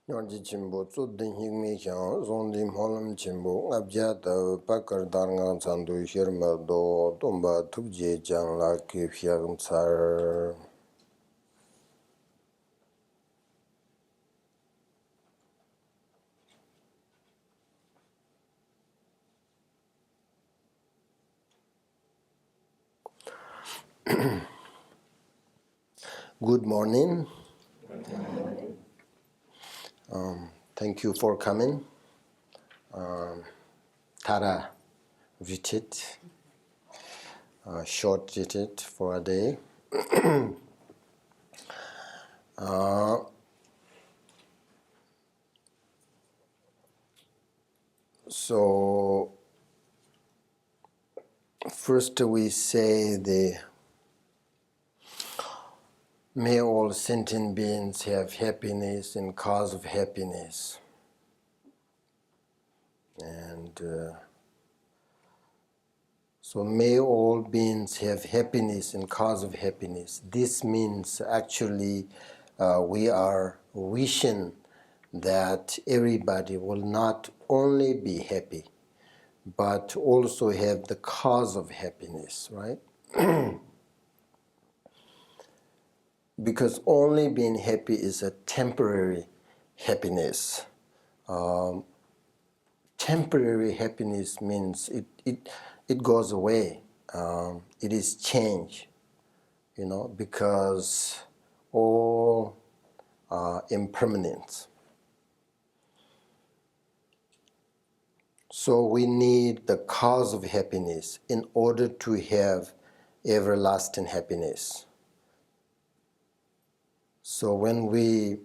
Nyarji chimbo tsu den hingme xiang zondi mholam chimbo ngabja da pakar dar ngang chandu shirma do tomba tupje jang la kip xiang tsar. Good morning. Thank you for coming. Tara retreat, short retreat for a day. So first we say may all sentient beings have happiness and cause of happiness. And so may all beings have happiness and cause of happiness. This means actually we are wishing that everybody will not only be happy, but also have the cause of happiness, right? Because only being happy is a temporary happiness. Temporary happiness means it goes away. It is change, because all are impermanent. So we need the cause of happiness in order to have everlasting happiness. So when we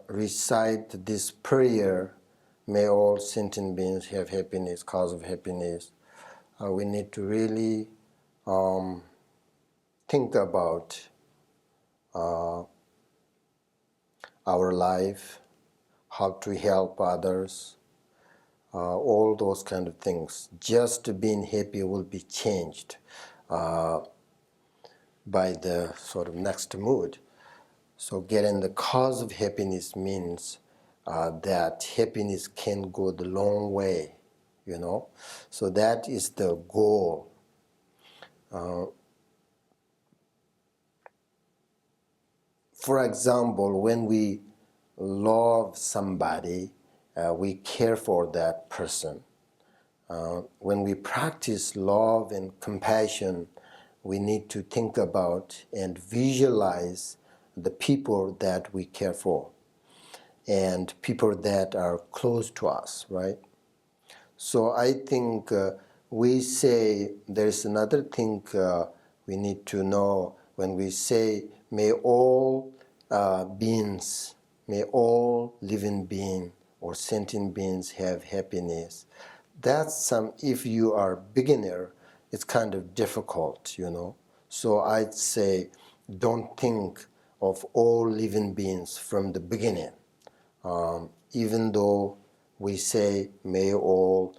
recite this prayer, may all sentient beings have happiness, cause of happiness, we need to really think about our life, how to help others, all those kind of things. Just being happy will be changed by the sort of next mood. So getting the cause of happiness means that happiness can go the long way, So that is the goal. For example, when we love somebody, we care for that person. When we practice love and compassion, we need to think about and visualize the people that we care for and people that are close to us, right? So I think we say there's another thing we need to know when we say, may all beings, may all living beings or sentient beings have happiness. That's if you are a beginner, it's kind of difficult, So I'd say don't think of all living beings from the beginning. Even though we say may all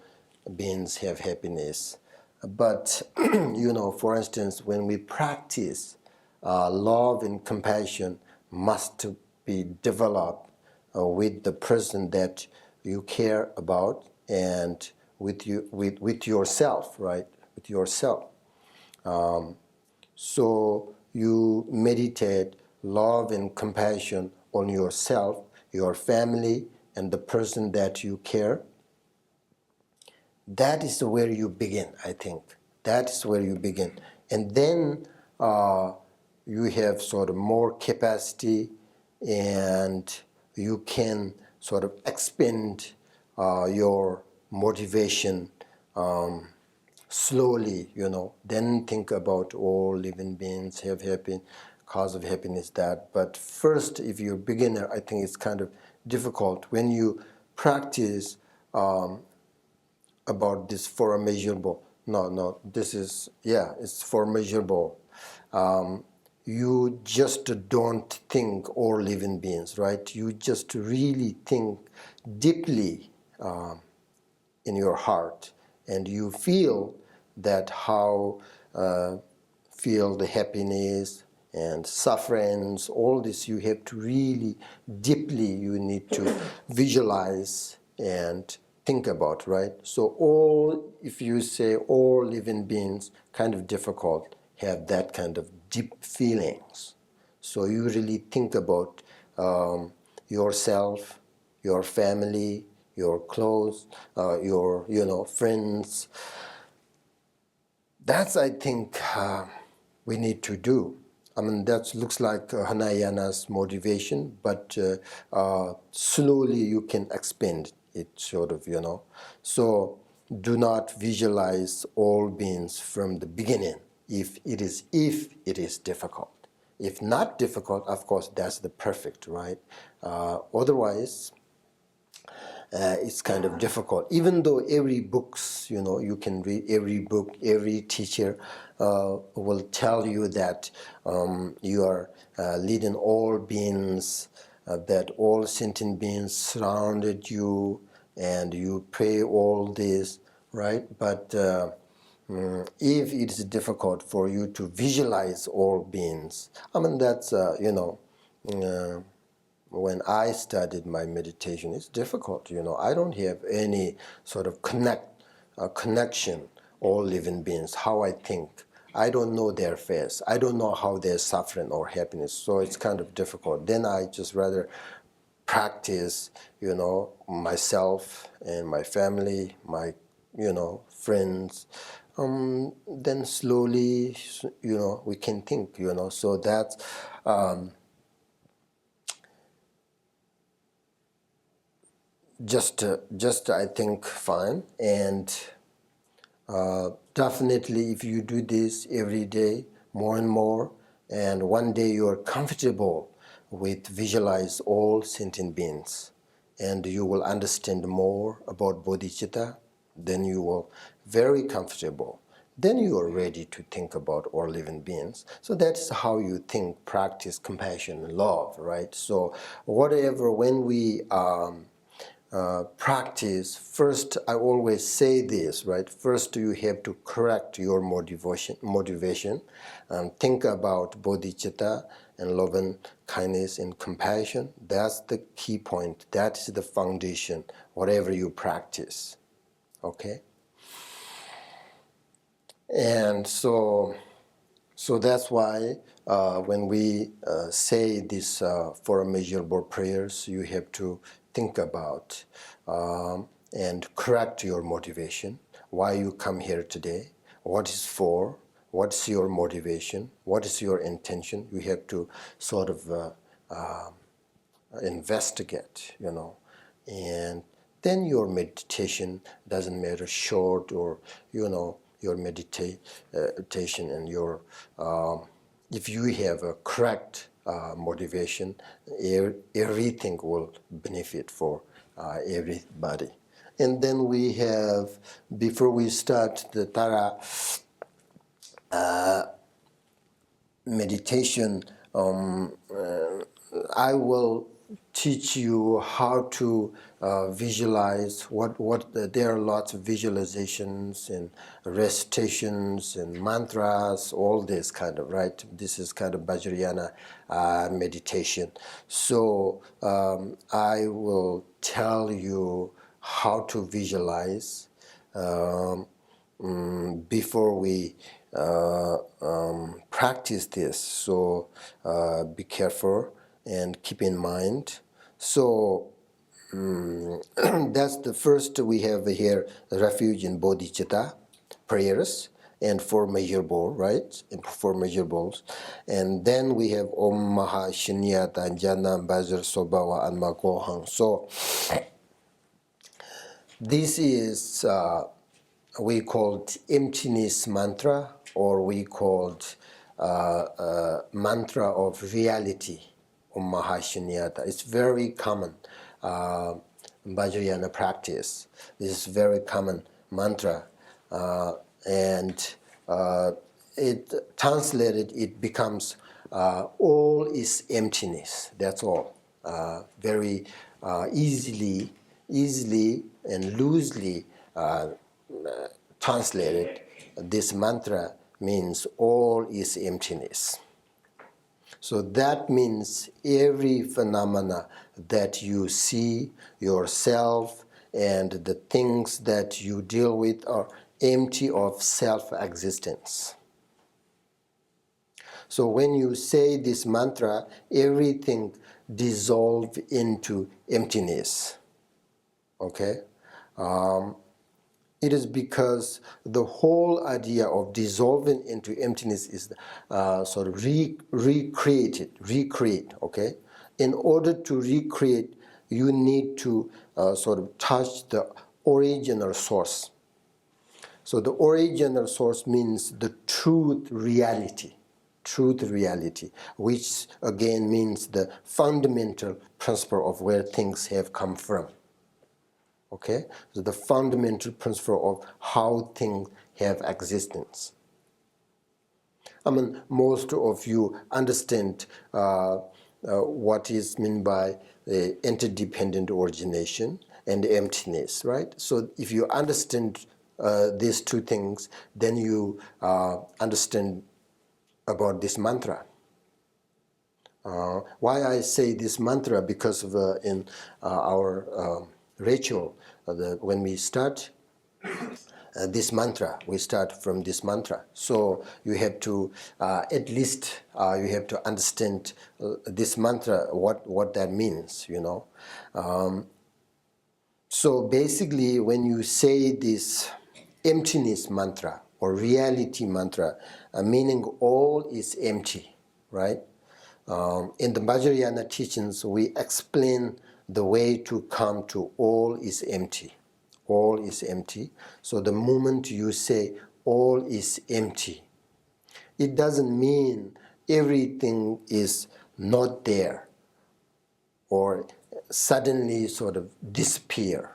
beings have happiness. But, for instance, when we practice love and compassion must be developed with the person that you care about and with yourself, right? With yourself. So you meditate love and compassion on yourself, your family, and the person that you care. That is where you begin, I think. That is where you begin. And then you have sort of more capacity and you can sort of expand your motivation slowly, Then think about all living beings have happy, cause of happiness that. But first, if you're a beginner, I think it's kind of difficult. When you practice about this for a measurable. No, this is, it's for measurable. You just don't think all living beings, right? You just really think deeply in your heart, and you feel that how feel the happiness and sufferings, all this you have to really deeply, you need to visualize and think about, right? So all, if you say all living beings, kind of difficult, have that kind of deep feelings. So you really think about yourself, your family, your clothes, your friends. That's, I think, we need to do. I mean, that looks like Hanayana's motivation, but slowly you can expand it, sort of, So do not visualize all beings from the beginning if it is difficult. If not difficult, of course, that's the perfect, right? Otherwise, it's kind of difficult. Even though every books, you can read every book, every teacher will tell you that you are leading all beings, that all sentient beings surrounded you, and you pray all this, right? But if it is difficult for you to visualize all beings, I mean, that's, when I started my meditation, it's difficult. I don't have any sort of connection, all living beings, how I think. I don't know their face. I don't know how they're suffering or happiness. So it's kind of difficult. Then I just rather practice, myself and my family, my, friends. Then slowly, we can think, So that's just I think fine. And definitely if you do this every day more and more, and one day you're comfortable with visualize all sentient beings, and you will understand more about bodhicitta, then you will very comfortable, then you are ready to think about all living beings. So that's how you think, practice compassion and love, right? So whatever, when we practice, first I always say this, right? First you have to correct your motivation, and think about bodhicitta and love and kindness and compassion. That's the key point. That is the foundation, whatever you practice, okay? And so that's why when we say this for measurable prayers, you have to think about and correct your motivation. Why you come here today? What is for? What's your motivation? What is your intention? You have to sort of investigate, and then your meditation doesn't matter short or, your meditation and your, if you have a correct motivation, everything will benefit for everybody. And then we have, before we start the Tara meditation, I will teach you how to visualize there are lots of visualizations and recitations and mantras, all this kind of, right? This is kind of Vajrayana meditation. So I will tell you how to visualize before we practice this. So be careful and keep in mind. So that's the first we have here, refuge in bodhicitta, prayers, and four measurables, right? And four measurables. And then we have Om Maha Shunyata Jana Bajra Sobhava Anma Gohang. So this is we called emptiness mantra, or we called mantra of reality, Om Maha Shunyata. It's very common Vajrayana practice. This is very common mantra, and it translated, it becomes all is emptiness. That's all. Very easily and loosely translated, this mantra means all is emptiness. So that means every phenomena that you see, yourself, and the things that you deal with are empty of self-existence. So when you say this mantra, everything dissolves into emptiness. Okay? It is because the whole idea of dissolving into emptiness is sort of recreate, okay? In order to recreate, you need to sort of touch the original source. So the original source means the truth reality, which again means the fundamental principle of where things have come from. Okay, so the fundamental principle of how things have existence. I mean, most of you understand what is meant by interdependent origination and emptiness, right? So if you understand these two things, then you understand about this mantra. Why I say this mantra? Because of in our ritual, when we start this mantra, we start from this mantra. So you have to at least you have to understand this mantra, what that means, you know. So basically, when you say this emptiness mantra or reality mantra, meaning all is empty, right? In the Vajrayana teachings, we explain the way to come to all is empty. All is empty. So the moment you say all is empty, it doesn't mean everything is not there or suddenly sort of disappear.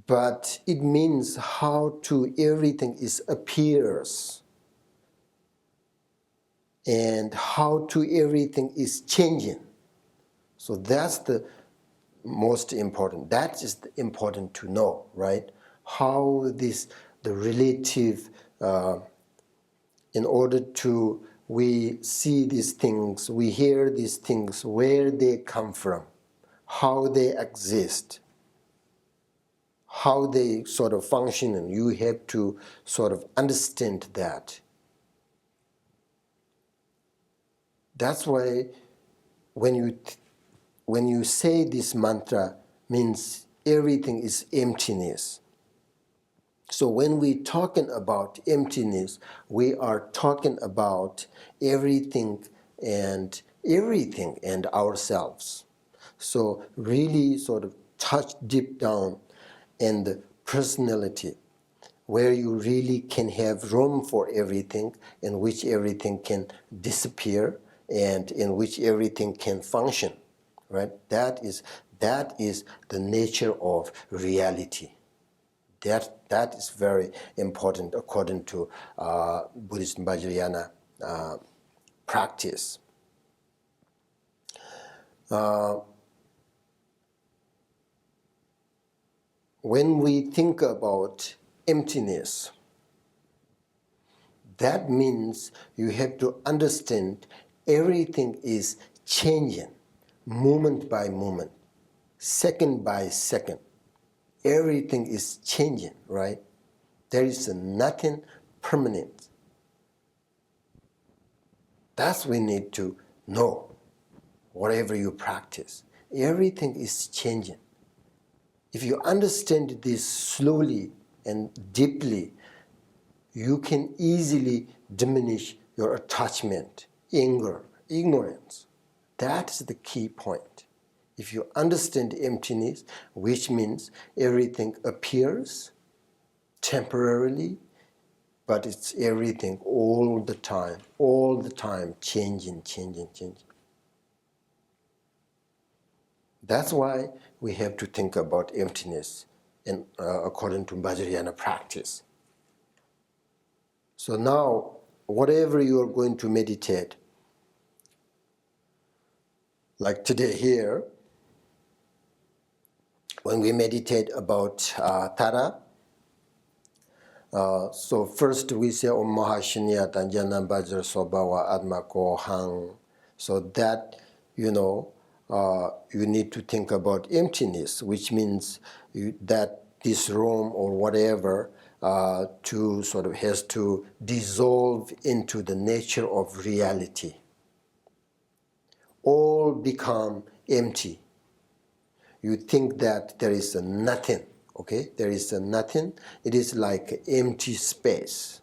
But it means how to everything is appears and how to everything is changing. So that's the most important. That is important to know, right? How the relative, in order to, we see these things, we hear these things, where they come from, how they exist, how they sort of function, and you have to sort of understand that. That's why when you say this mantra, means everything is emptiness. So when we're talking about emptiness, we are talking about everything and ourselves. So really sort of touch deep down in the personality, where you really can have room for everything, in which everything can disappear and in which everything can function, right? That is the nature of reality. That is very important according to Buddhist Vajrayana practice. When we think about emptiness, that means you have to understand everything is changing, moment by moment, second by second. Everything is changing, right? There is nothing permanent. That's we need to know, whatever you practice. Everything is changing. If you understand this slowly and deeply, you can easily diminish your attachment, anger, ignorance. That is the key point. If you understand emptiness, which means everything appears temporarily, but it's everything all the time, changing. That's why we have to think about emptiness in, according to Vajrayana practice. So now, whatever you are going to meditate, like today here, when we meditate about Tara, So first we say Om Mahashinya Tanjana Bajra Sobawa Atma Ko Hang. So that, you need to think about emptiness, which means that this room or whatever to sort of has to dissolve into the nature of reality. All become empty. You think that there is a nothing, okay? There is a nothing. It is like empty space.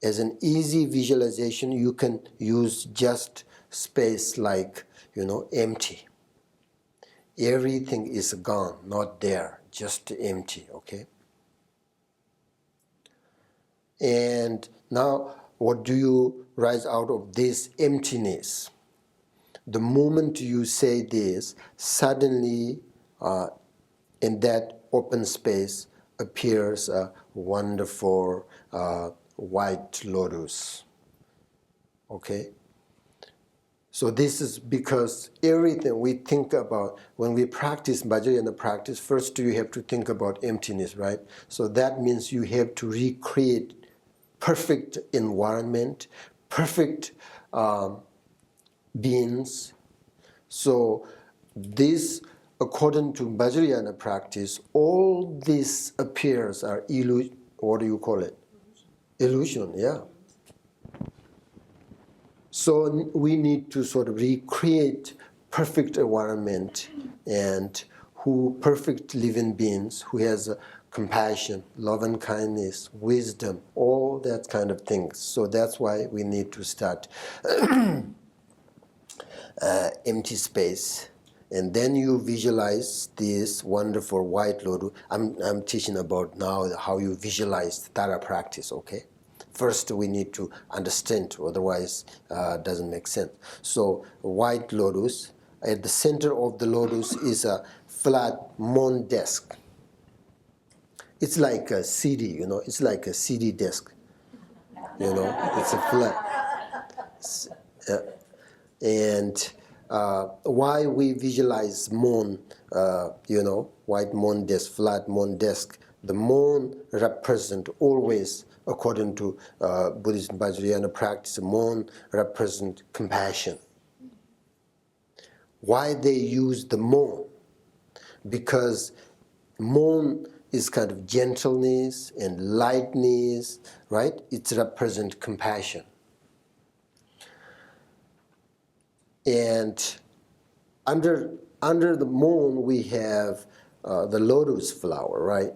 As an easy visualization, you can use just space like, empty. Everything is gone, not there, just empty, okay? And now, what do you rise out of this emptiness? The moment you say this, suddenly in that open space appears a wonderful white lotus. Okay? So this is because everything we think about, when we practice Vajrayana practice, first you have to think about emptiness, right? So that means you have to recreate perfect environment, perfect beings. So this, according to Vajrayana practice, all these appears are illusion. What do you call it? Illusion, yeah. So we need to sort of recreate perfect environment and perfect living beings who has compassion, love and kindness, wisdom, all that kind of things. So that's why we need to start empty space. And then you visualize this wonderful white lotus. I'm teaching about now how you visualize Tara practice, okay? First, we need to understand, otherwise it doesn't make sense. So, white lotus, at the center of the lotus is a flat moon desk. It's like a CD, it's like a CD desk. It's a flat. And why we visualize moon, white moon desk, flat moon desk, the moon represent always, according to Buddhist Vajrayana practice, moon represent compassion. Why they use the moon? Because moon is kind of gentleness and lightness, right? It represents compassion. And under the moon, we have the lotus flower, right?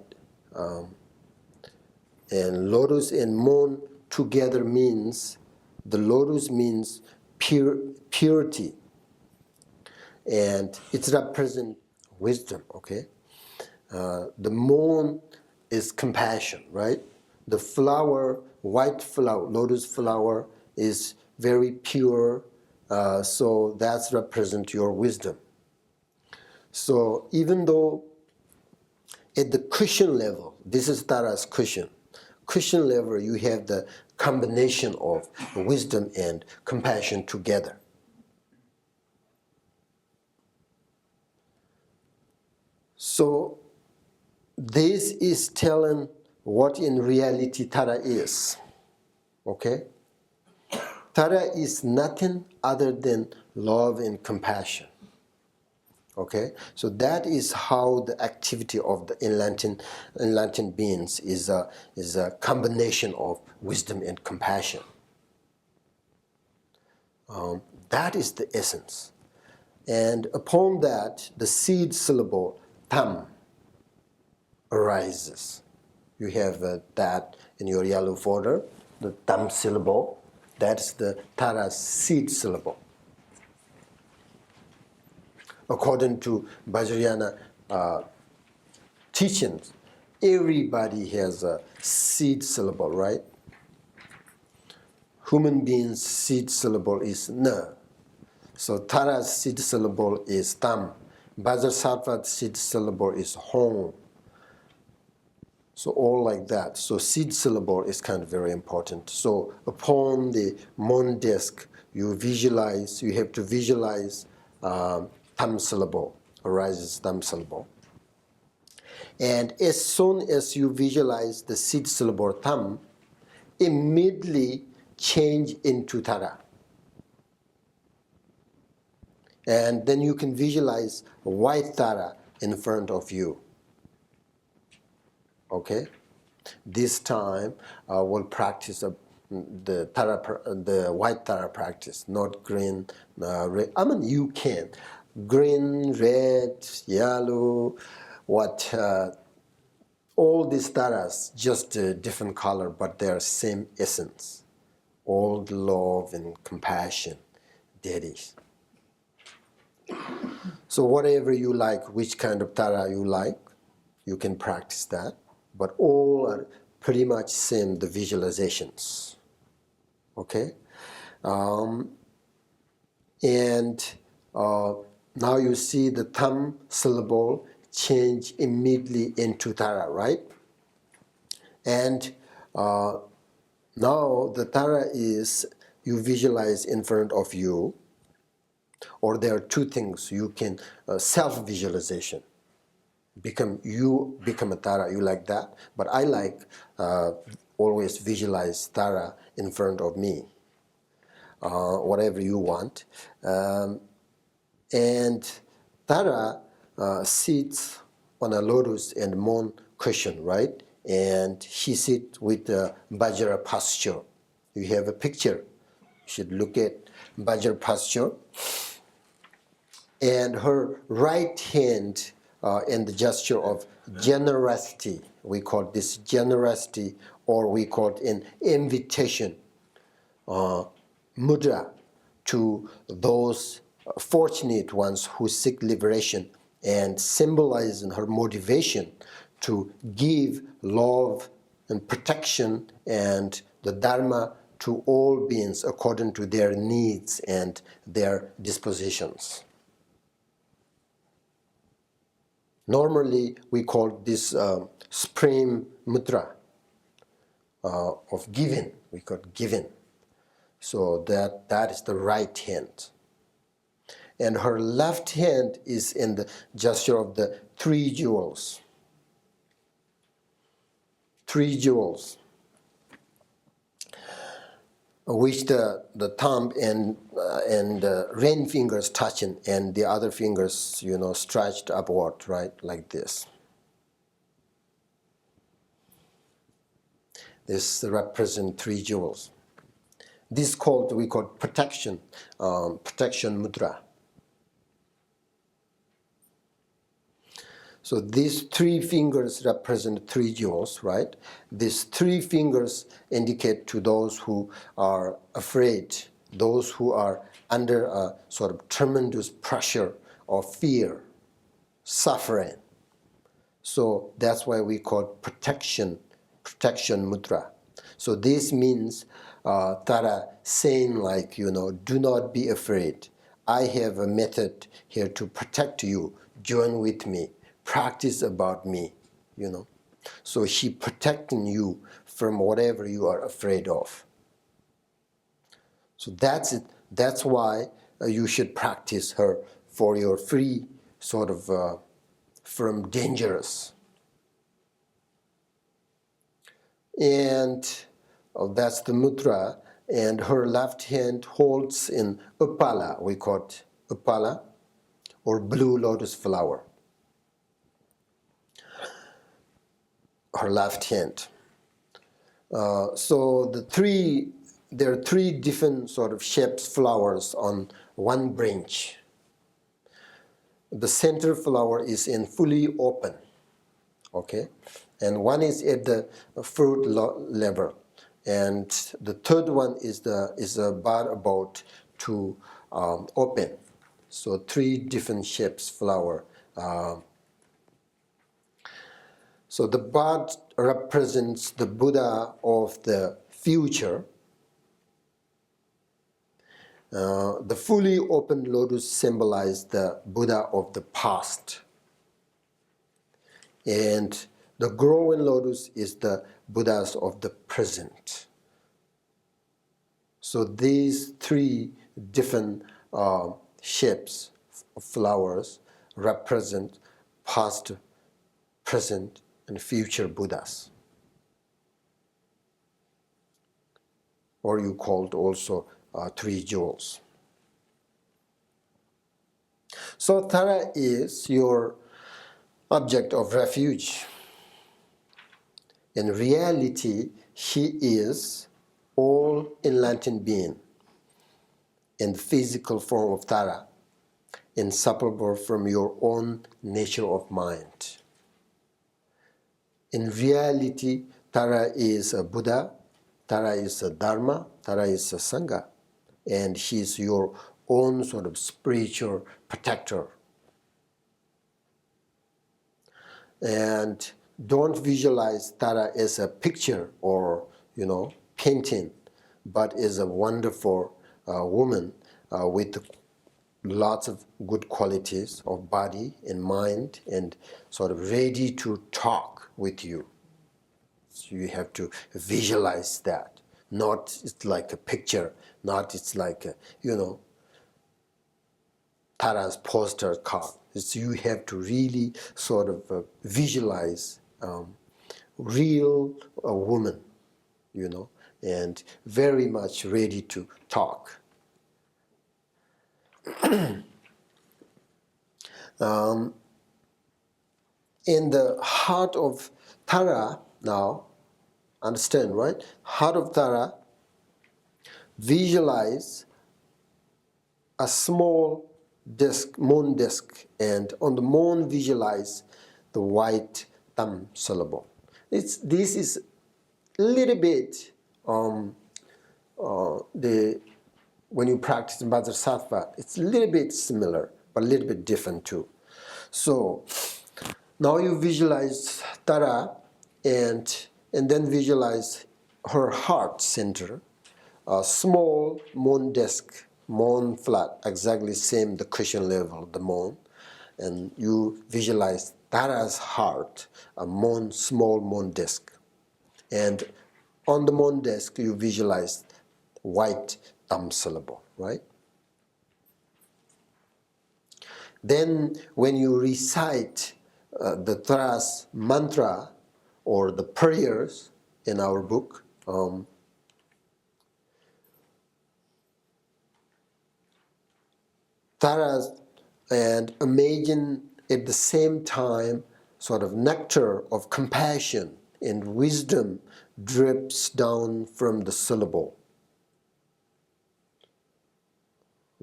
And lotus and moon together means, the lotus means purity. And it represents wisdom, okay? The moon is compassion, right? The flower, white flower, lotus flower is very pure, so that represents your wisdom. So even though at the cushion level, this is Tara's cushion level, you have the combination of wisdom and compassion together. So this is telling what in reality Tara is, okay? Tara is nothing other than love and compassion. Okay, so that is how the activity of the enlightened beings is a combination of wisdom and compassion. That is the essence. And upon that, the seed syllable tam arises. You have that in your yellow folder, the tam syllable. That's the Tara seed syllable. According to Vajrayana teachings, everybody has a seed syllable, right? Human beings' seed syllable is na. So Tara's seed syllable is tam. Vajrasattva's seed syllable is hong. So all like that. So seed syllable is kind of very important. So upon the moon disk, you have to visualize tam syllable, arises tam syllable. And as soon as you visualize the seed syllable tham, immediately change into Tara. And then you can visualize a white Tara in front of you. Okay? This time we'll practice the white Tara practice, not green, red. I mean, you can. Green, red, yellow, all these taras, just a different color, but they're same essence. All the love and compassion, deities. So whatever you like, which kind of tara you like, you can practice that. But all are pretty much same, the visualizations. Okay? Now you see the tham syllable change immediately into tara, right? And now the tara is you visualize in front of you, or there are two things you can self-visualization. You become a tara, you like that, but I like always visualize tara in front of me, whatever you want. And Tara sits on a lotus and moon cushion, right? And she sits with the Vajra posture. You have a picture. You should look at Vajra posture. And her right hand in the gesture of generosity, we call this generosity, or we call it an invitation, mudra, to those fortunate ones who seek liberation, and symbolizing her motivation to give love and protection and the Dharma to all beings according to their needs and their dispositions. Normally, we call this supreme mudra of giving. We call it giving. So that is the right hand. And her left hand is in the gesture of the three jewels. Three jewels, which the thumb and ring fingers touching, and the other fingers, stretched upward, right, like this. This represents three jewels. This we call protection, protection mudra. So these three fingers represent three jewels, right? These three fingers indicate to those who are afraid, those who are under a sort of tremendous pressure of fear, suffering. So that's why we call protection mudra. So this means Tara saying like, do not be afraid. I have a method here to protect you. Join with me. Practice about me, So she protecting you from whatever you are afraid of. So that's it. That's why you should practice her for your free sort of from dangerous. And that's the mudra. And her left hand holds in upala. We call it upala, or blue lotus flower. Her left hand. So there are three different sort of shapes flowers on one branch. The center flower is in fully open, okay, and one is at the fruit level, and the third one is a bud about to open. So three different shapes flower. So the bud represents the Buddha of the future. The fully open lotus symbolizes the Buddha of the past. And the growing lotus is the Buddhas of the present. So these three different shapes of flowers represent past, present, and future Buddhas. Or you called also three jewels. So Tara is your object of refuge. In reality, he is all enlightened being in the physical form of Tara, inseparable from your own nature of mind. In reality, Tara is a Buddha, Tara is a Dharma, Tara is a Sangha, and he is your own sort of spiritual protector. And don't visualize Tara as a picture or, painting, but as a wonderful woman with lots of good qualities of body and mind and sort of ready to talk with you. So you have to visualize that. Not it's like a picture, not it's like a, Tara's poster card. It's you have to really sort of visualize real woman, and very much ready to talk. In the heart of Tara now, understand, right? Heart of Tara, visualize a small disk, moon disk, and on the moon visualize the white thumb syllable. This is a little bit when you practice Vajrasattva, it's a little bit similar, but a little bit different too. So now you visualize Tara and then visualize her heart center, a small moon disk, moon flat, exactly same the cushion level, the moon, and you visualize Tara's heart, a small moon disk, and on the moon disk you visualize white thumb syllable, right? Then when you recite the Tara's mantra or the prayers in our book, Tara's, and imagine at the same time sort of nectar of compassion and wisdom drips down from the syllable.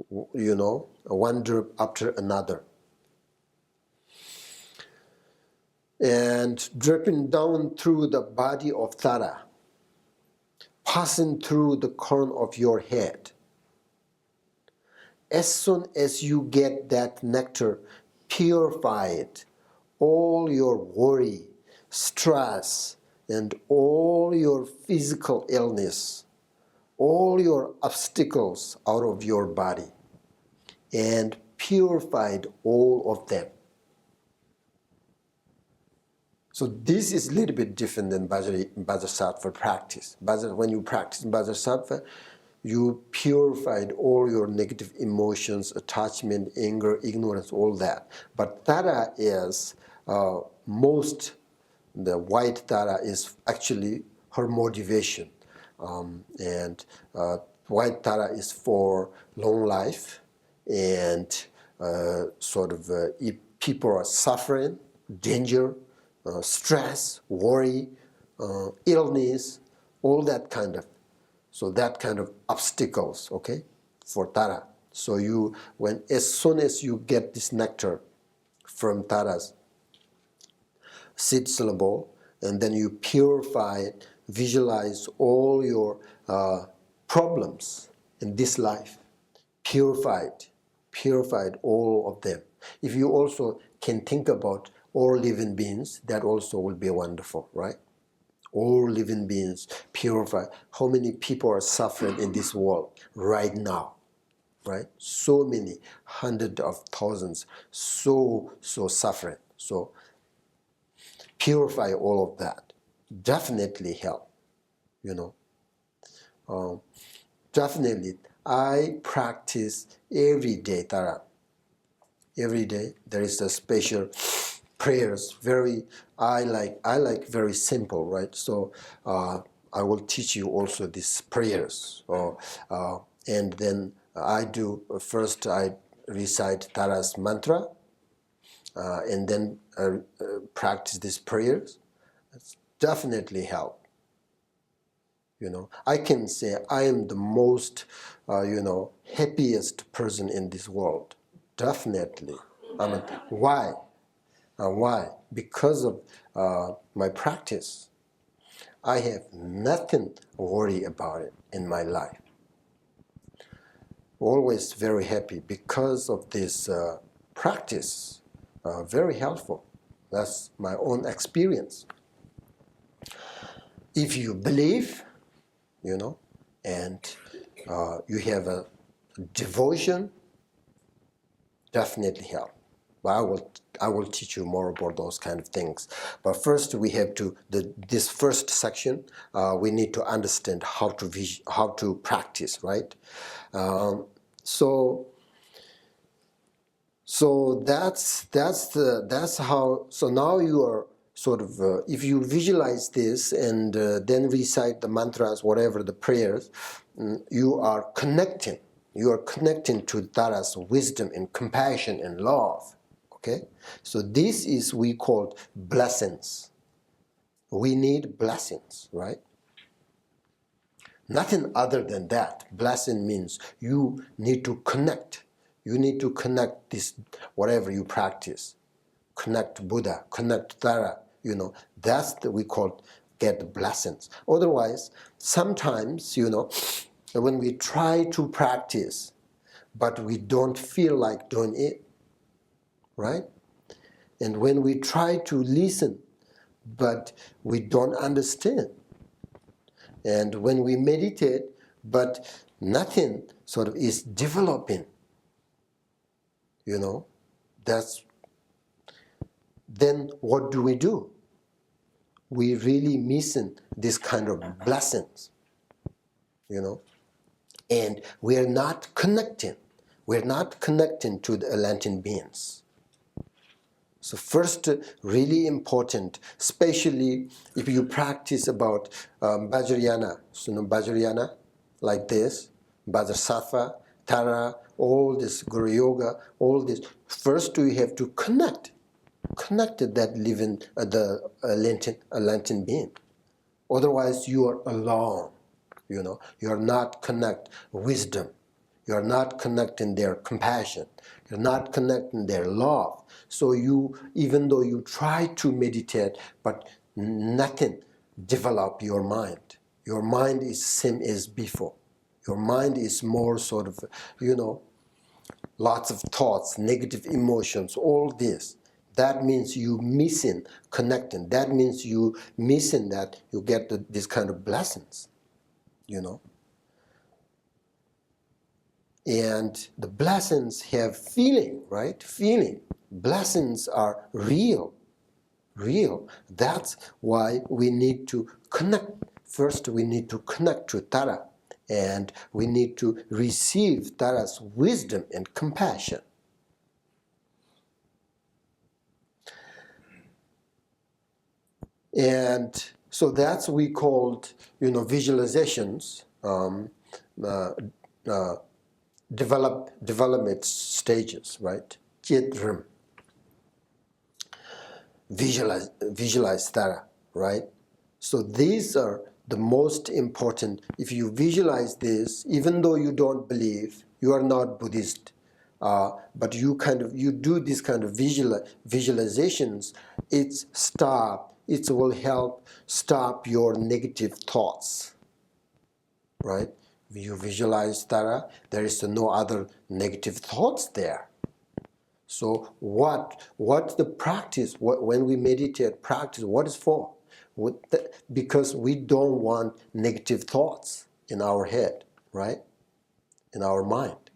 One drip after another. And dripping down through the body of Tara, passing through the crown of your head. As soon as you get that nectar purified, all your worry, stress, and all your physical illness, all your obstacles out of your body, and purified all of them. So this is a little bit different than Vajrasattva practice. When you practice Vajrasattva, you purified all your negative emotions, attachment, anger, ignorance, all that. But Tara is the white Tara is actually her motivation. And white Tara is for long life, and if people are suffering, danger, stress, worry, illness, all that kind of. So that kind of obstacles, okay, for Tara. So as soon as you get this nectar from Tara's seed syllable, and then you purify it, visualize all your problems in this life, purified all of them. If you also can think about all living beings, that also will be wonderful, right? All living beings purified. How many people are suffering in this world right now, right? So many, hundreds of thousands, so suffering. So purify all of that. Definitely help, definitely. I practice every day, Tara. Every day there is a special prayers. I like very simple, right? So I will teach you also these prayers. And then I do first I recite Tara's mantra, and then practice these prayers. It's definitely help. I can say I am the most, happiest person in this world. Definitely. I mean, why? Why? Because of my practice. I have nothing to worry about it in my life. Always very happy because of this practice. Very helpful. That's my own experience. If you believe, and you have a devotion, definitely help. But I will teach you more about those kind of things. But first, we have to this first section. We need to understand how to practice, right? So that's how. So now you are sort of if you visualize this and then recite the mantras, whatever the prayers, you are connecting. You are connecting to Tara's wisdom and compassion and love. Okay, so this is we call blessings. We need blessings, right? Nothing other than that. Blessing means you need to connect. You need to connect this, whatever you practice. Connect Buddha, connect Tara, that's we call get blessings. Otherwise, sometimes, when we try to practice, but we don't feel like doing it, right? And when we try to listen, but we don't understand, and when we meditate, but nothing sort of is developing, that's then what do? We really missing this kind of blessings, and we are not connecting. We're not connecting to the enlightened beings. So first, really important, especially if you practice about Vajrayana, Vajrayana, like this, Vajrasattva, Tara, all this Guru Yoga, all this. First, we have to connect that living, the enlightened being. Otherwise, you are alone. You are not connect wisdom. You are not connecting their compassion. You're not connecting their love. So even though you try to meditate, but nothing develop your mind. Your mind is same as before. Your mind is more sort of, lots of thoughts, negative emotions, all this. That means you missing connecting. That means you missing that you get this kind of blessings, And the blessings have feeling, right? Feeling. Blessings are real. That's why we need to connect. First, we need to connect to Tara. And we need to receive Tara's wisdom and compassion. And so that's we called, visualizations, development stages, right? Chitram. Visualize Tara, right? So these are the most important. If you visualize this, even though you don't believe, you are not Buddhist, but you do this kind of visualizations, it will help stop your negative thoughts, right? You visualize Tara, there is no other negative thoughts there. So what the practice, when we meditate, practice, what is for? Because we don't want negative thoughts in our head, right? In our mind.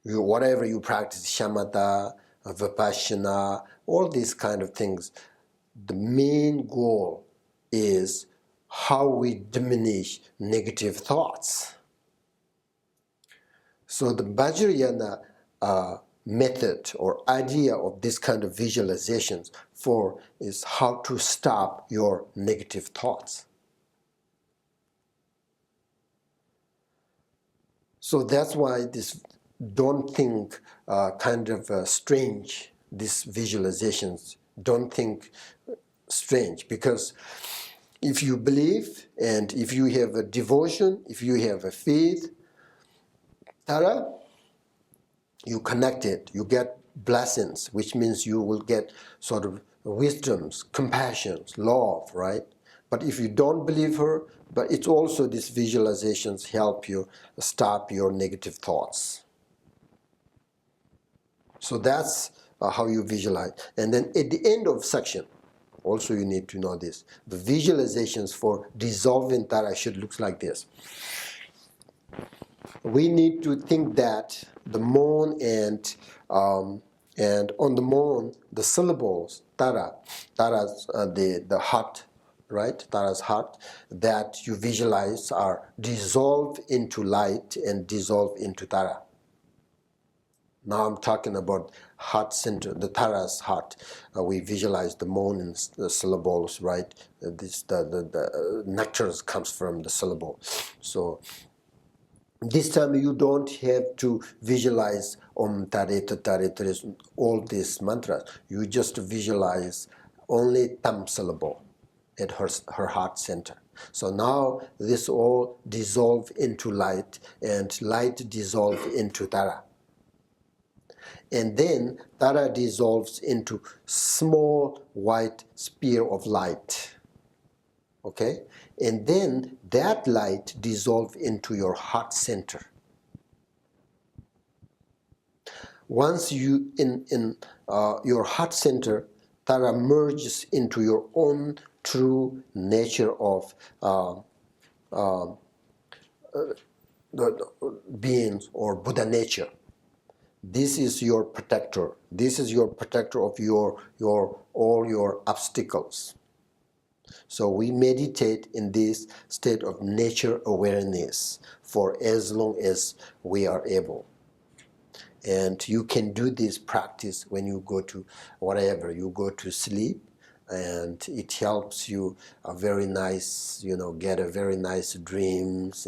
Whatever you practice, shamatha, vipassana, all these kind of things, the main goal is how we diminish negative thoughts. So the Vajrayana method or idea of this kind of visualizations for is how to stop your negative thoughts. So that's why this don't think kind of strange, these visualizations, don't think strange, because if you believe and if you have a devotion, if you have a faith, Tara, you connect it, you get blessings, which means you will get sort of wisdoms, compassions, love, right? But if you don't believe her, but it's also these visualizations help you stop your negative thoughts. So that's how you visualize. And then at the end of section, also you need to know this. The visualizations for dissolving Tara should look like this. We need to think that the mon and on the mon, the syllables, Tara's the heart, right? Tara's heart, that you visualize are dissolved into light and dissolve into Tara. Now I'm talking about heart center, the Tara's heart. We visualize the mon and the syllables, right? The nectar comes from the syllable. So this time you don't have to visualize Om Tare Tare all these mantras. You just visualize only Tam syllable at her heart center. So now this all dissolve into light, and light dissolve into Tara. And then Tara dissolves into small white spear of light. Okay? And then that light dissolves into your heart center. Once you in your heart center, Tara merges into your own true nature of the beings or Buddha nature. This is your protector. This is your protector of all your obstacles. So we meditate in this state of nature awareness for as long as we are able. And you can do this practice when you go to whatever, you go to sleep, and it helps you a very nice, get a very nice dreams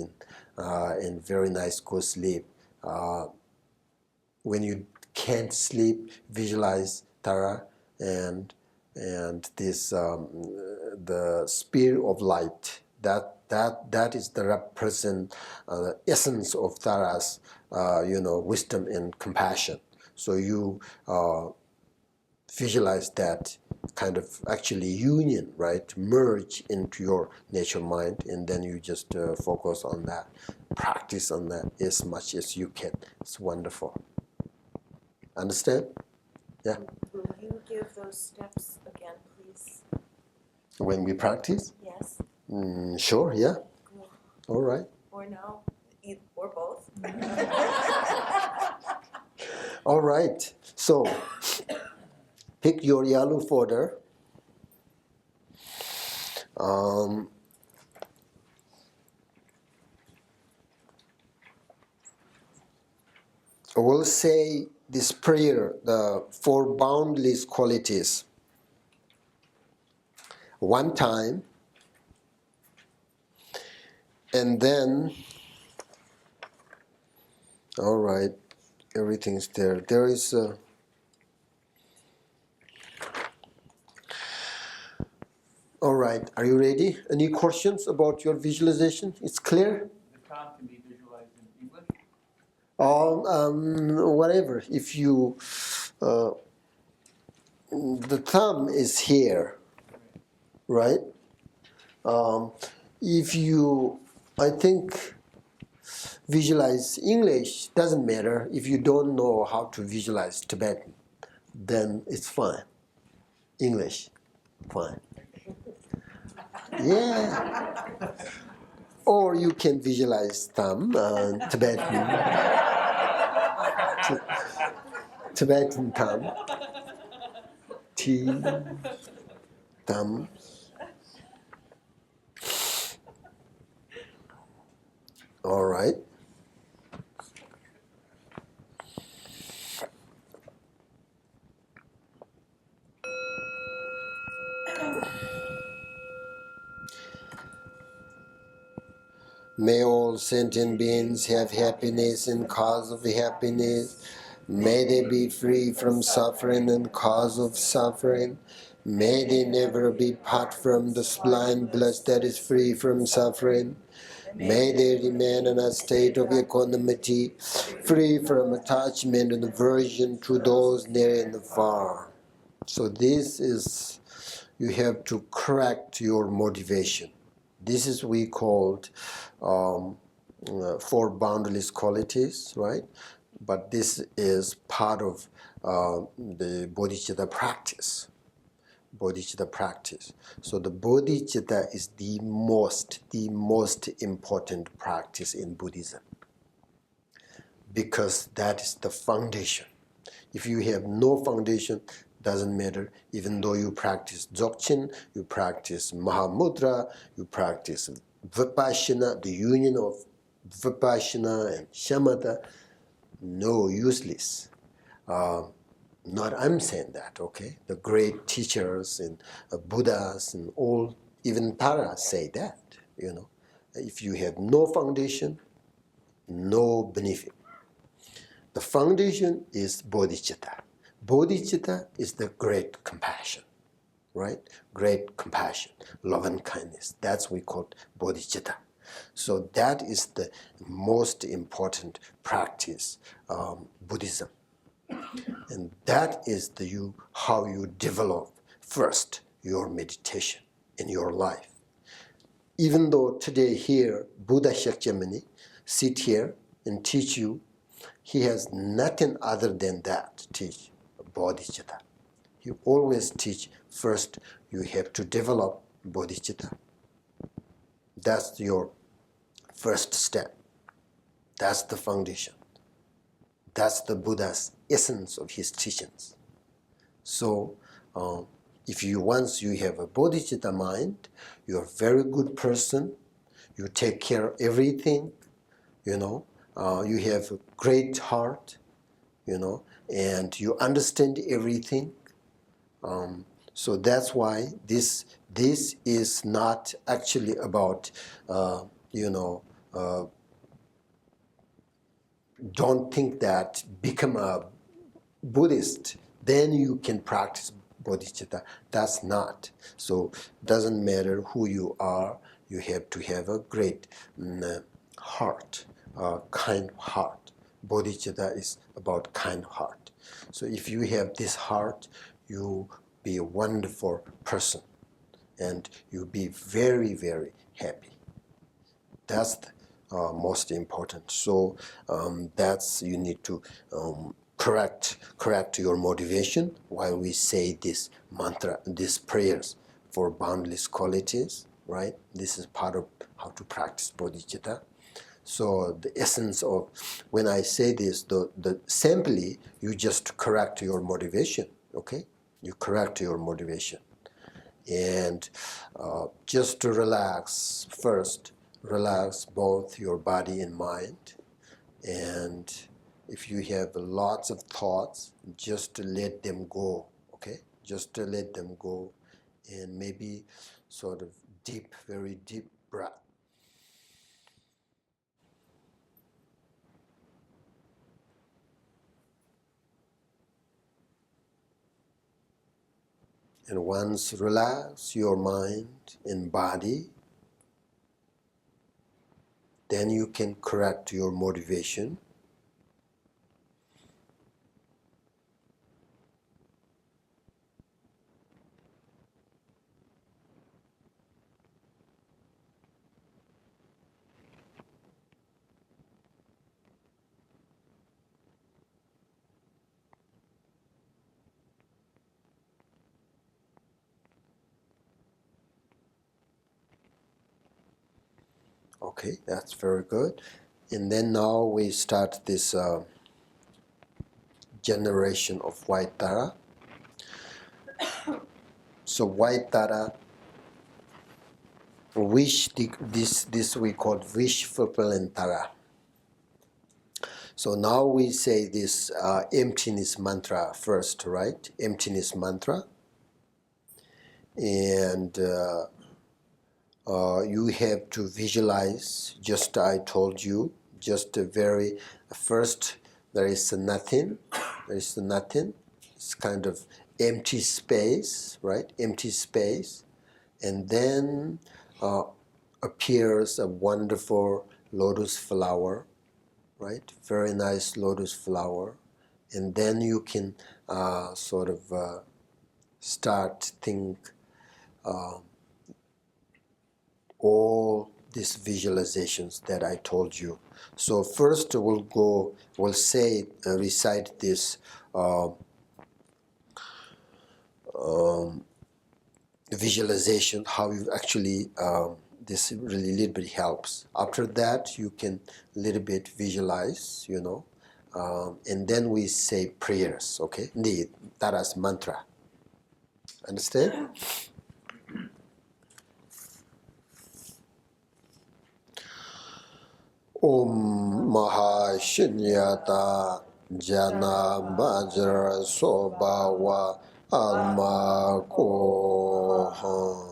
and very nice go sleep. When you can't sleep, visualize Tara and this the spirit of light. That is the represent essence of Tara's wisdom and compassion. So you visualize that kind of actually union, right? Merge into your nature mind, and then you just focus on that, practice on that as much as you can. It's wonderful. Understand? Yeah. Will you give those steps again, please? When we practice? Yes. Sure, yeah. Cool. All right. Or no, or both. All right. So, pick your yellow folder. We'll say this prayer, the four boundless qualities, one time, and then, all right, everything's there. There is all right, are you ready? Any questions about your visualization? It's clear? The thumb can be visualized in English? Whatever. If you, the thumb is here, right? If you, I think, visualize English, doesn't matter. If you don't know how to visualize Tibetan, then it's fine. English, fine. Yeah. Or you can visualize thumb, Tibetan. Tibetan thumb. T, thumb. All right. May all sentient beings have happiness and cause of happiness. May they be free from suffering and cause of suffering. May they never be part from the sublime bliss that is free from suffering. May they remain in a state of equanimity, free from attachment and aversion to those near and far. So this is, you have to correct your motivation. This is we called four boundless qualities, right? But this is part of the bodhicitta practice. Bodhicitta practice. So the bodhicitta is the most important practice in Buddhism, because that is the foundation. If you have no foundation, doesn't matter. Even though you practice Dzogchen, you practice Mahamudra, you practice Vipassana, the union of Vipassana and Shamatha, no, useless. Not I'm saying that, okay? The great teachers and Buddhas and all, even Tara say that, you know. If you have no foundation, no benefit. The foundation is bodhicitta. Bodhicitta is the great compassion, right? Great compassion, love and kindness. That's what we call bodhicitta. So that is the most important practice, Buddhism. And that is how you develop first your meditation in your life. Even though today here, Buddha Shakyamuni sit here and teach you, he has nothing other than that to teach, bodhicitta. He always teach first you have to develop bodhicitta. That's your first step. That's the foundation. That's the Buddha's essence of his teachings. So once you have a bodhicitta mind, you're a very good person, you take care of everything, you know, you have a great heart, you know, and you understand everything. So that's why this is not actually about, don't think that become a Buddhist, then you can practice bodhicitta. That's not. So it doesn't matter who you are, you have to have a great heart, kind heart. Bodhicitta is about kind heart. So if you have this heart, you be a wonderful person and you'll be very, very happy. That's the most important. So that's, you need to correct your motivation while we say this mantra, these prayers for boundless qualities, right? This is part of how to practice bodhicitta. So the essence of, when I say this, the simply, you just correct your motivation, okay? You correct your motivation. And just to relax first, relax both your body and mind. And if you have lots of thoughts, just to let them go, okay? Just to let them go, and maybe sort of deep, very deep breath. And once relax your mind and body, then you can correct your motivation. Okay, that's very good. And then now we start this generation of white Tara. So white Tara, this we call wish fulfilling Tara. So now we say this emptiness mantra first, right? Emptiness mantra. And you have to visualize, just I told you, just a very first there is nothing, it's kind of empty space, right? Empty space, and then appears a wonderful lotus flower, right? Very nice lotus flower, and then you can start think all these visualizations that I told you. So first we'll say, recite this visualization, how you actually, this really little bit helps. After that, you can little bit visualize, and then we say prayers, okay? Indeed, that is mantra. Understand? Om Mahashinyata Jana Bajra Sobawa Alma Kohan.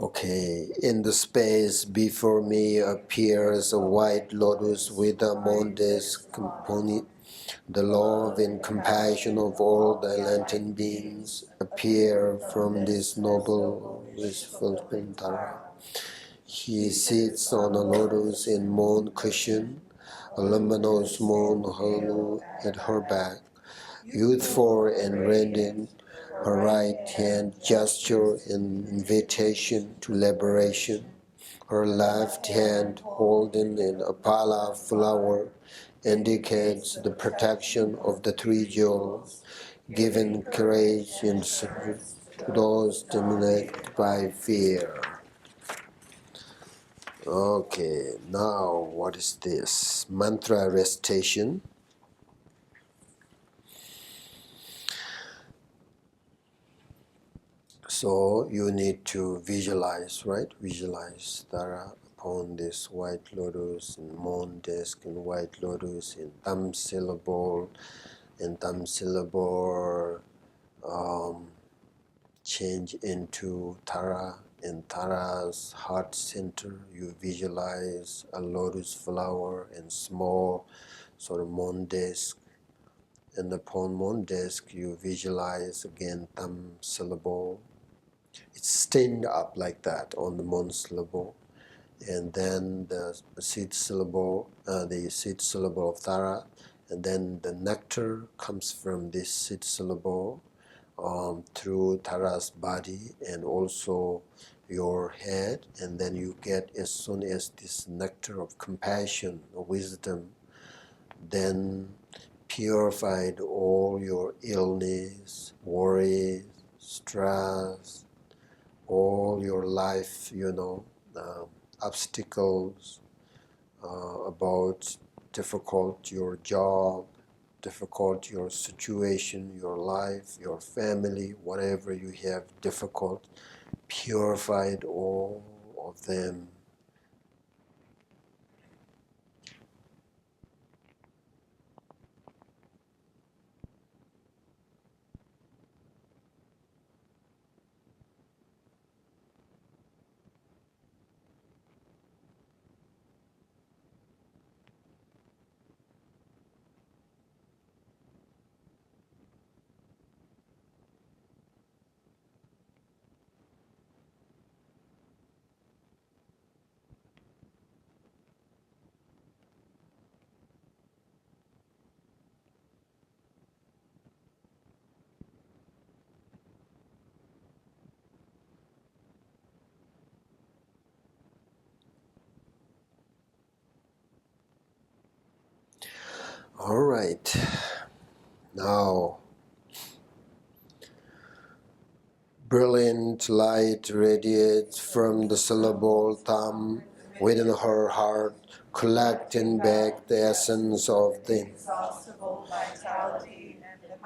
Okay, in the space before me appears a white lotus with a mondes component. The love and compassion of all the Atlantean beings appear from this noble, wistful Pintara. He sits on a lotus in moon cushion, a luminous moon halo at her back, youthful and radiant. Her right hand gesture an invitation to liberation. Her left hand holding an apala flower indicates the protection of the three jewels, giving courage and support to those dominated by fear. Okay, now what is this? Mantra recitation. So you need to visualize, right? Visualize Tara upon this white lotus and moon disk and white lotus in thumb syllable, change into Tara. In Tara's heart center, you visualize a lotus flower and small sort of moon disk. And upon moon disk, you visualize again thumb syllable. It's stained up like that on the moon syllable. And then the seed syllable of Tara. And then the nectar comes from this seed syllable through Tara's body and also your head. And then you get, as soon as this nectar of compassion, wisdom, then purified all your illness, worries, stress, all your life, obstacles about difficult your job, difficult your situation, your life, your family, whatever you have difficult, purified all of them. All right, now brilliant light radiates from the syllable thumb within her heart, collecting back the essence of the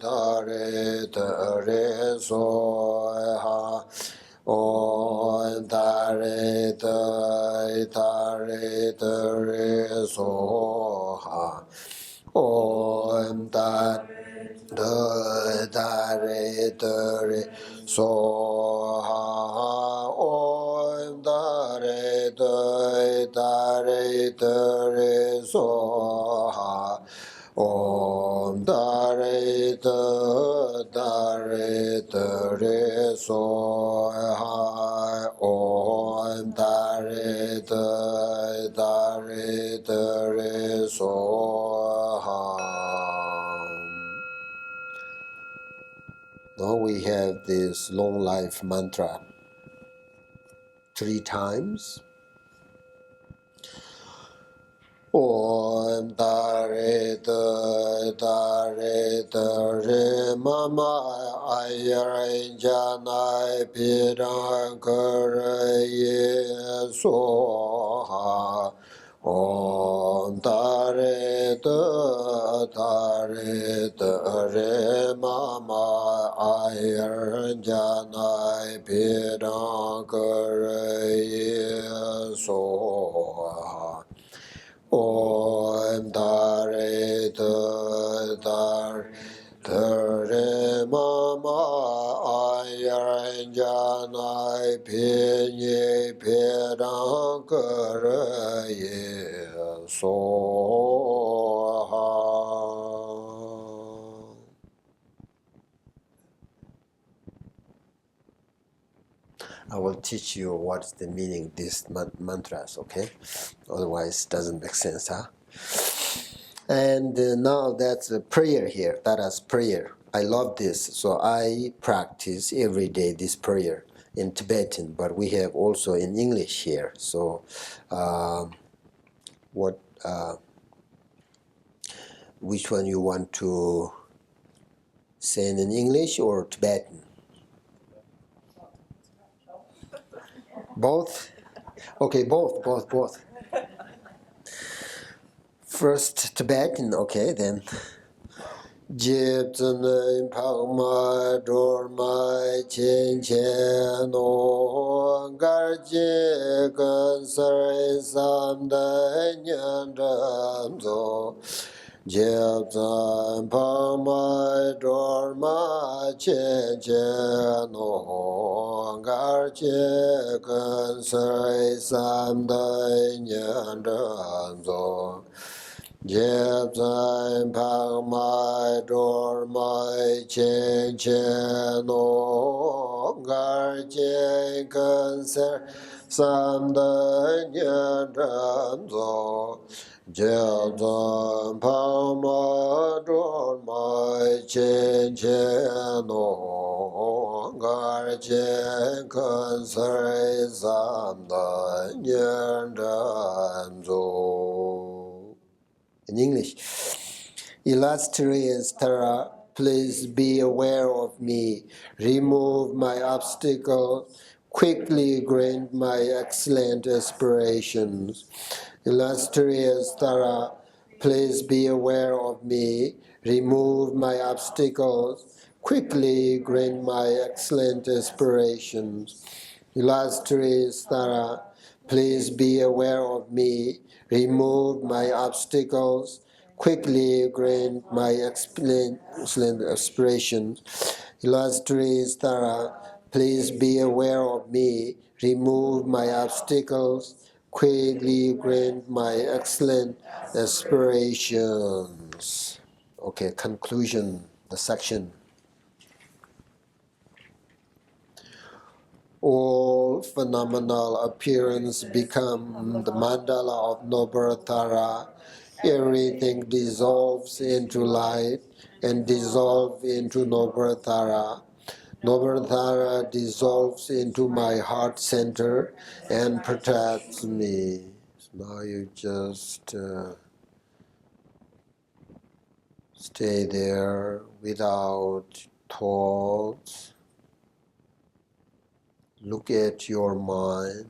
dare dare so ha. Om dare dare so ha. Om dare dare so ha. Om dare dare so ha. Om dare dare so ha. Om dare dare so ha. Now we have this long life mantra 3 times. Om dare mama ayar janai pirang karaye soha. Om dare mama ayar janai pirang karaye soha. Om dare mama ayar janai pinye pedang karaye soha. I will teach you what's the meaning of these mantras, okay? Otherwise, it doesn't make sense, huh? And now that's a prayer here. That is prayer. I love this, so I practice every day this prayer in Tibetan, but we have also in English here. So, which one you want to say in English or Tibetan? Both? Okay, both. First Tibetan, okay, then. Jib zane pangma dorma chen chen o gar je gan sar sam da nyan ram zo. Jib zane pangma dorma chen chen o gar je gan sar sam da nyan ram zo. Jeb zain pang mai dor mai chen chen o gar chen kan ser sam da nyan ram zo. Jeb zain pang mai dor mai chen chen o gar chen kan ser sam da nyan ram zo. In English, illustrious Tara, please be aware of me, remove my obstacles, quickly grant my excellent aspirations. Illustrious Tara, please be aware of me, remove my obstacles, quickly grant my excellent aspirations. Illustrious Tara, please be aware of me, remove my obstacles, quickly grant my excellent aspirations. Illustrious Tara, please be aware of me, remove my obstacles, quickly grant my excellent aspirations. Okay, conclusion, the section. All phenomenal appearance become the mandala of noble Tara. Everything dissolves into light and dissolves into noble Tara. Noble Tara dissolves into my heart center and protects me. So now you just stay there without thoughts. Look at your mind.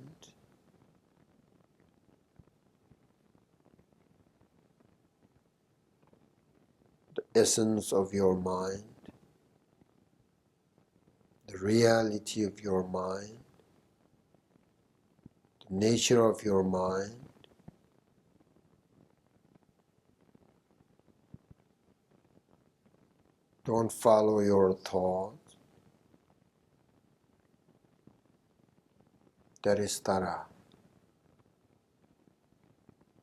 essence of your mind, the reality of your mind, the nature of your mind. Don't follow your thoughts. That is tara.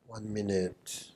1 minute.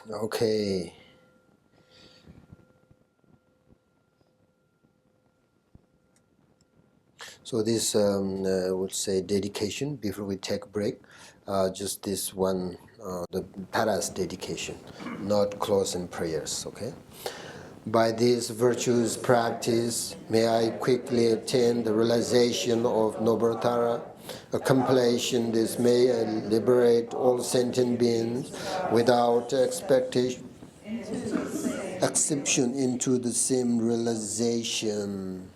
Okay. So this, I would say, dedication before we take a break. Just this one, the paras dedication, not closing prayers. Okay. By this virtuous practice, may I quickly attain the realization of noble Tara. Accomplishing this, may I liberate all sentient beings without expectation, exception into the same realization.